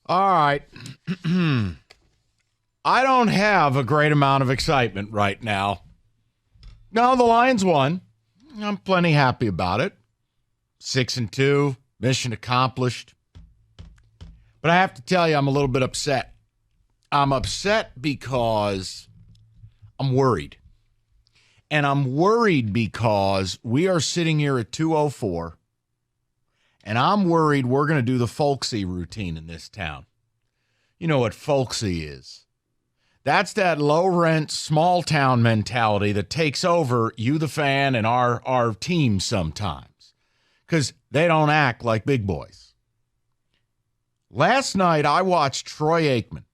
All right. I don't have a great amount of excitement right now. No, the Lions won. I'm plenty happy about it. 6-2, mission accomplished. But I have to tell you, I'm a little bit upset. I'm upset because I'm worried. And I'm worried because we are sitting here at 2:04, and I'm worried we're going to do the folksy routine in this town. You know what folksy is. That's that low-rent, small-town mentality that takes over you, the fan, and our team sometimes. Because they don't act like big boys. Last night, I watched Troy Aikman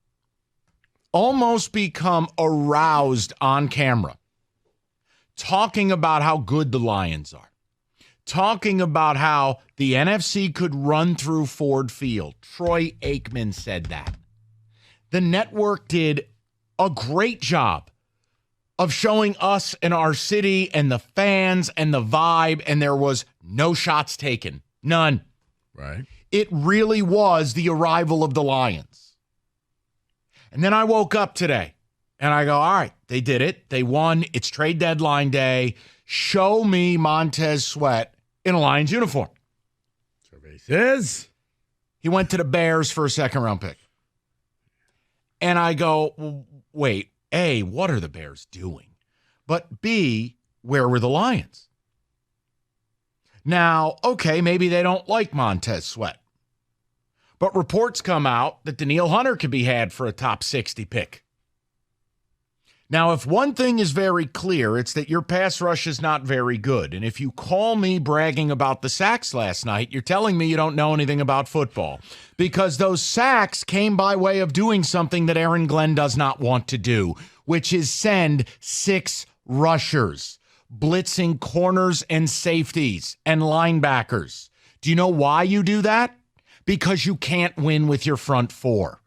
almost become aroused on camera, talking about how good the Lions are, talking about how the NFC could run through Ford Field. Troy Aikman said that. The network did a great job of showing us and our city and the fans and the vibe, and there was no shots taken. None. Right. It really was the arrival of the Lions. And then I woke up today, and I go, all right, they did it. They won. It's trade deadline day. Show me Montez Sweat in a Lions uniform. Survey says he went to the Bears for a second-round pick. And I go, well, wait, A, what are the Bears doing? But B, where were the Lions? Now, okay, maybe they don't like Montez Sweat. But reports come out that Danielle Hunter could be had for a top 60 pick. Now, if one thing is very clear, it's that your pass rush is not very good. And if you call me bragging about the sacks last night, you're telling me you don't know anything about football. Because those sacks came by way of doing something that Aaron Glenn does not want to do, which is send 6 rushers, blitzing corners and safeties and linebackers. Do you know why you do that? Because you can't win with your front 4.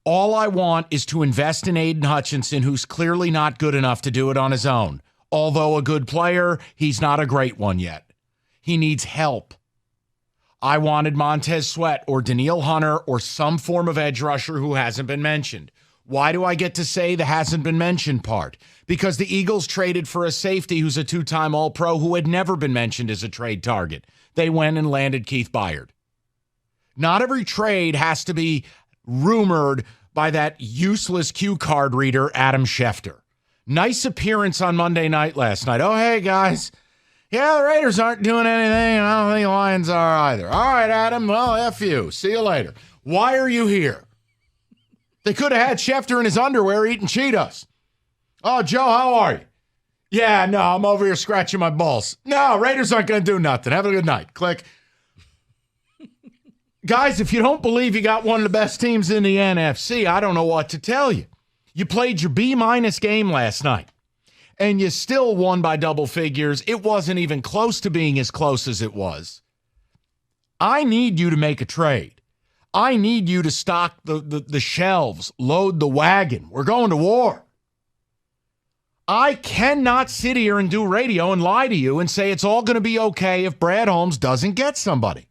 All I want is to invest in Aiden Hutchinson, who's clearly not good enough to do it on his own. Although a good player, he's not a great one yet. He needs help. I wanted Montez Sweat or Danielle Hunter or some form of edge rusher who hasn't been mentioned. Why do I get to say the hasn't been mentioned part? Because the Eagles traded for a safety who's a 2-time All-Pro who had never been mentioned as a trade target. They went and landed Keith Byard. Not every trade has to be rumored by that useless cue card reader, Adam Schefter. Nice appearance on Monday night last night. Oh, hey, guys. Yeah, the Raiders aren't doing anything, and I don't think the Lions are either. All right, Adam. Well, F you. See you later. Why are you here? They could have had Schefter in his underwear eating Cheetos. Oh, Joe, how are you? Yeah, no, I'm over here scratching my balls. No, Raiders aren't going to do nothing. Have a good night. Click. Guys, if you don't believe you got one of the best teams in the NFC, I don't know what to tell you. You played your B- game last night, and you still won by double figures. It wasn't even close to being as close as it was. I need you to make a trade. I need you to stock the shelves, load the wagon. We're going to war. I cannot sit here and do radio and lie to you and say it's all going to be okay if Brad Holmes doesn't get somebody.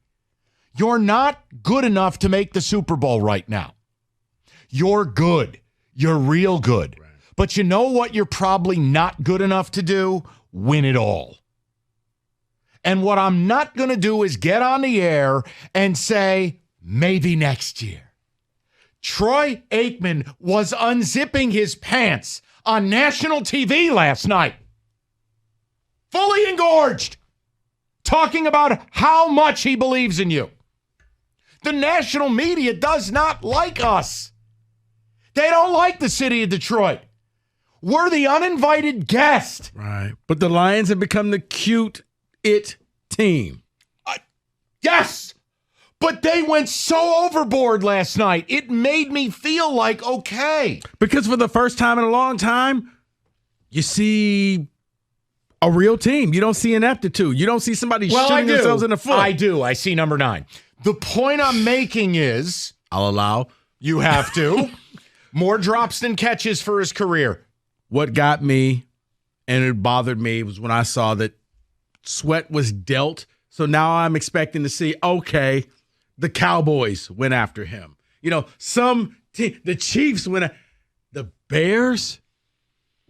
You're not good enough to make the Super Bowl right now. You're good. You're real good. Right. But you know what you're probably not good enough to do? Win it all. And what I'm not going to do is get on the air and say, maybe next year. Troy Aikman was unzipping his pants on national TV last night. Fully engorged. Talking about how much he believes in you. The national media does not like us. They don't like the city of Detroit. We're the uninvited guest. Right. But the Lions have become the cute it team. Yes. But they went so overboard last night. It made me feel like, okay. Because for the first time in a long time, you see a real team. You don't see ineptitude. You don't see somebody shooting themselves in the foot. I do. I see number 9. The point I'm making is, I'll allow. You have to. More drops than catches for his career. What got me, and it bothered me, was when I saw that Sweat was dealt. So now I'm expecting to see, okay, the Cowboys went after him. The Chiefs went after the Bears.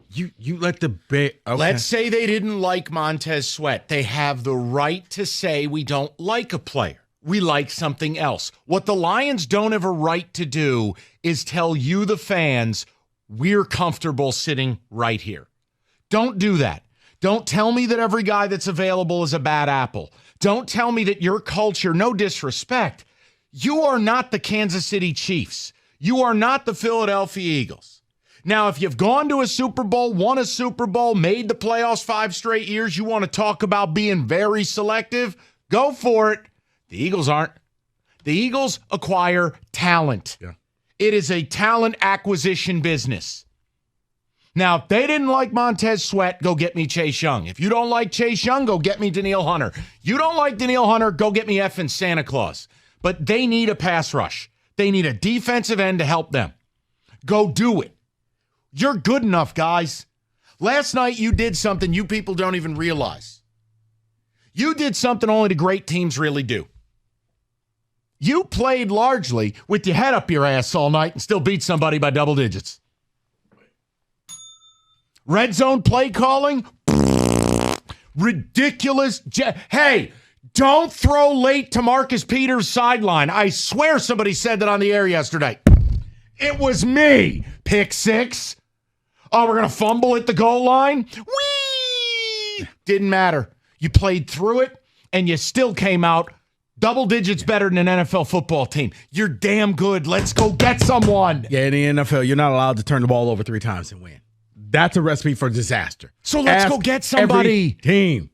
You let the Bears. Okay. Let's say they didn't like Montez Sweat. They have the right to say we don't like a player. We like something else. What the Lions don't have a right to do is tell you, the fans, we're comfortable sitting right here. Don't do that. Don't tell me that every guy that's available is a bad apple. Don't tell me that your culture, no disrespect, you are not the Kansas City Chiefs. You are not the Philadelphia Eagles. Now, if you've gone to a Super Bowl, won a Super Bowl, made the playoffs 5 straight years, you want to talk about being very selective, go for it. The Eagles aren't. The Eagles acquire talent. Yeah. It is a talent acquisition business. Now, if they didn't like Montez Sweat, go get me Chase Young. If you don't like Chase Young, go get me Danielle Hunter. You don't like Danielle Hunter, go get me effing Santa Claus. But they need a pass rush. They need a defensive end to help them. Go do it. You're good enough, guys. Last night you did something you people don't even realize. You did something only the great teams really do. You played largely with your head up your ass all night and still beat somebody by double digits. Red zone play calling? Ridiculous. Hey, don't throw late to Marcus Peters' sideline. I swear somebody said that on the air yesterday. It was me. Pick 6. Oh, we're going to fumble at the goal line? Whee! Didn't matter. You played through it, and you still came out double digits better than an NFL football team. You're damn good. Let's go get someone. Yeah, in the NFL, you're not allowed to turn the ball over 3 times and win. That's a recipe for disaster. So let's go get somebody. Team.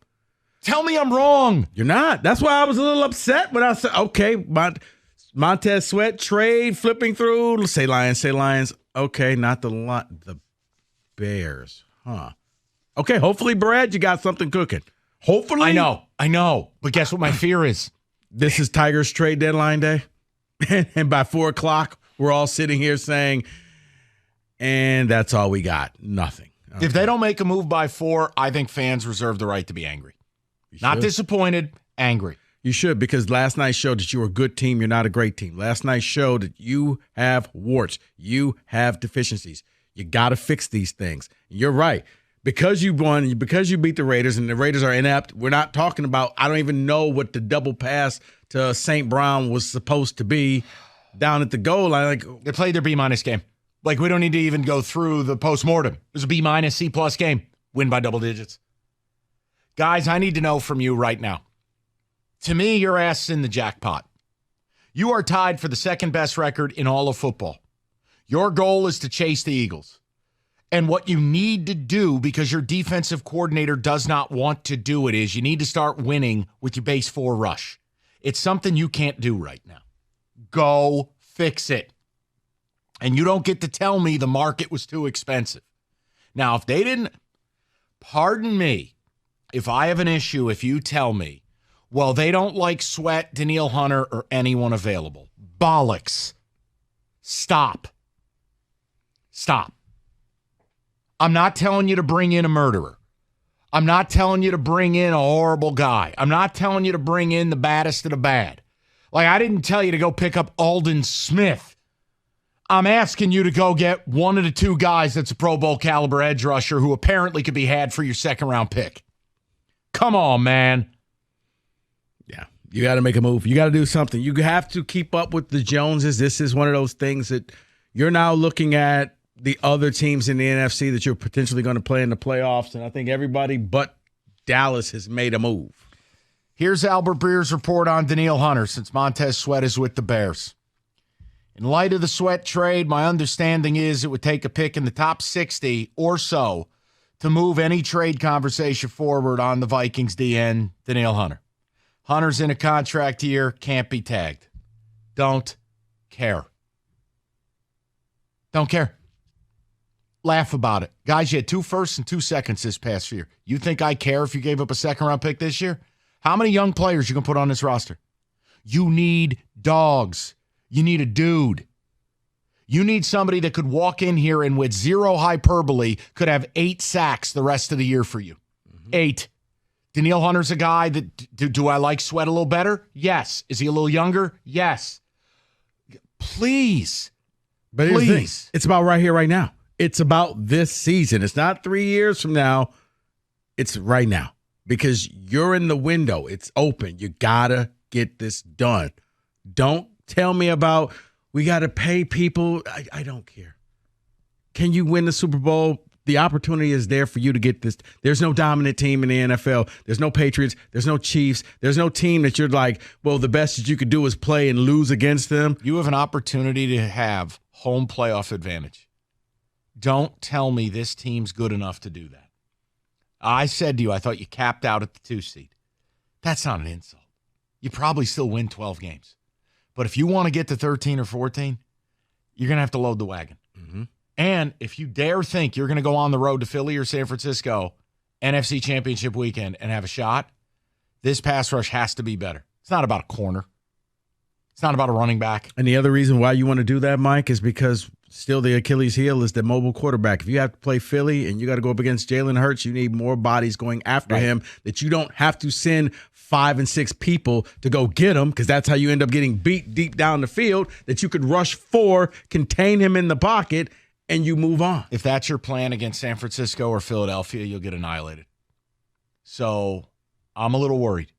Tell me I'm wrong. You're not. That's why I was a little upset when I said, okay, Montez Sweat trade, flipping through. Let's say Lions. Okay, not the Bears. Huh. Okay, hopefully, Brad, you got something cooking. Hopefully. I know. But guess what my fear is? This is Tigers trade deadline day. And by 4 o'clock, we're all sitting here saying, and that's all we got. Nothing. Okay. If they don't make a move by 4, I think fans reserve the right to be angry. Not disappointed, angry. You should, because last night showed that you're a good team. You're not a great team. Last night showed that you have warts. You have deficiencies. You got to fix these things. You're right. Because you won, because you beat the Raiders, and the Raiders are inept, we're not talking about, I don't even know what the double pass to St. Brown was supposed to be down at the goal line. They played their B- game. We don't need to even go through the postmortem. It was a B-, C+ game. Win by double digits. Guys, I need to know from you right now. To me, your ass is in the jackpot. You are tied for the second best record in all of football. Your goal is to chase the Eagles. And what you need to do, because your defensive coordinator does not want to do it, is you need to start winning with your base 4 rush. It's something you can't do right now. Go fix it. And you don't get to tell me the market was too expensive. Now, if they didn't, pardon me, if I have an issue, if you tell me, well, they don't like Sweat, Danielle Hunter, or anyone available. Bollocks. Stop. I'm not telling you to bring in a murderer. I'm not telling you to bring in a horrible guy. I'm not telling you to bring in the baddest of the bad. I didn't tell you to go pick up Aldon Smith. I'm asking you to go get one of the 2 guys that's a Pro Bowl caliber edge rusher who apparently could be had for your second-round pick. Come on, man. Yeah, you got to make a move. You got to do something. You have to keep up with the Joneses. This is one of those things that you're now looking at the other teams in the NFC that you're potentially going to play in the playoffs, and I think everybody but Dallas has made a move. Here's Albert Breer's report on Danielle Hunter since Montez Sweat is with the Bears. In light of the Sweat trade, my understanding is it would take a pick in the top 60 or so to move any trade conversation forward on the Vikings DN, Danielle Hunter. Hunter's in a contract year, can't be tagged. Don't care. Don't care. Laugh about it. Guys, you had 2 firsts and 2 seconds this past year. You think I care if you gave up a second-round pick this year? How many young players you going to put on this roster? You need dogs. You need a dude. You need somebody that could walk in here and with zero hyperbole could have 8 sacks the rest of the year for you. 8. Danielle Hunter's a guy that, do I like Sweat a little better? Yes. Is he a little younger? Yes. Please. But here's the thing. It's about right here, right now. It's about this season. It's not 3 years from now. It's right now because you're in the window. It's open. You got to get this done. Don't tell me about we got to pay people. I don't care. Can you win the Super Bowl? The opportunity is there for you to get this. There's no dominant team in the NFL. There's no Patriots. There's no Chiefs. There's no team that you're like, well, the best that you could do is play and lose against them. You have an opportunity to have home playoff advantage. Don't tell me this team's good enough to do that. I said to you, I thought you capped out at the 2 seed. That's not an insult. You probably still win 12 games. But if you want to get to 13 or 14, you're going to have to load the wagon. Mm-hmm. And if you dare think you're going to go on the road to Philly or San Francisco, NFC Championship weekend, and have a shot, this pass rush has to be better. It's not about a corner. It's not about a running back. And the other reason why you want to do that, Mike, is because still the Achilles heel is the mobile quarterback. If you have to play Philly and you got to go up against Jalen Hurts, you need more bodies going after him that you don't have to send 5 and 6 people to go get him because that's how you end up getting beat deep down the field, that you could rush 4, contain him in the pocket, and you move on. If that's your plan against San Francisco or Philadelphia, you'll get annihilated. So I'm a little worried.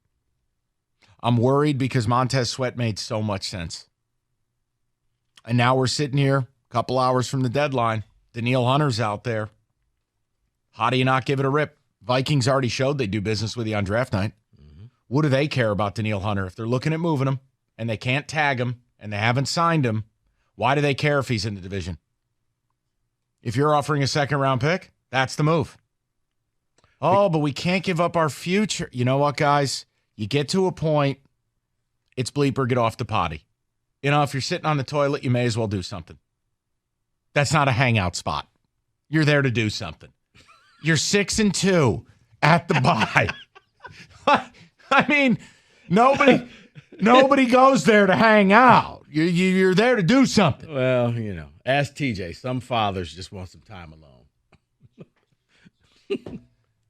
I'm worried because Montez Sweat made so much sense. And now we're sitting here a couple hours from the deadline. Danielle Hunter's out there. How do you not give it a rip? Vikings already showed they do business with you on draft night. Mm-hmm. What do they care about Danielle Hunter? If they're looking at moving him and they can't tag him and they haven't signed him, why do they care if he's in the division? If you're offering a second-round pick, that's the move. Oh, but we can't give up our future. You know what, guys? You get to a point, it's bleeper, get off the potty. You know, if you're sitting on the toilet, you may as well do something. That's not a hangout spot. You're there to do something. You're 6-2 at the bye. I mean, nobody goes there to hang out. You're there to do something. Well, you know, ask TJ. Some fathers just want some time alone.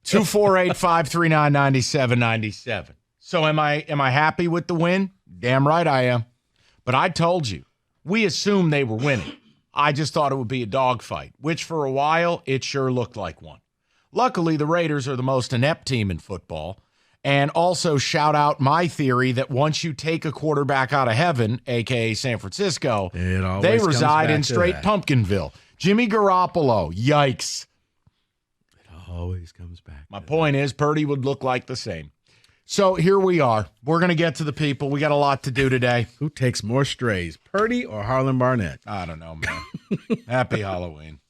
248-539-9797. So am I happy with the win? Damn right I am. But I told you, we assumed they were winning. I just thought it would be a dogfight, which for a while it sure looked like one. Luckily, the Raiders are the most inept team in football. And also shout out my theory that once you take a quarterback out of heaven, a.k.a. San Francisco, they reside in straight Pumpkinville. Jimmy Garoppolo, yikes. It always comes back. My point is Purdy would look like the same. So here we are. We're going to get to the people. We got a lot to do today. Who takes more strays, Purdy or Harlan Barnett? I don't know, man. Happy Halloween.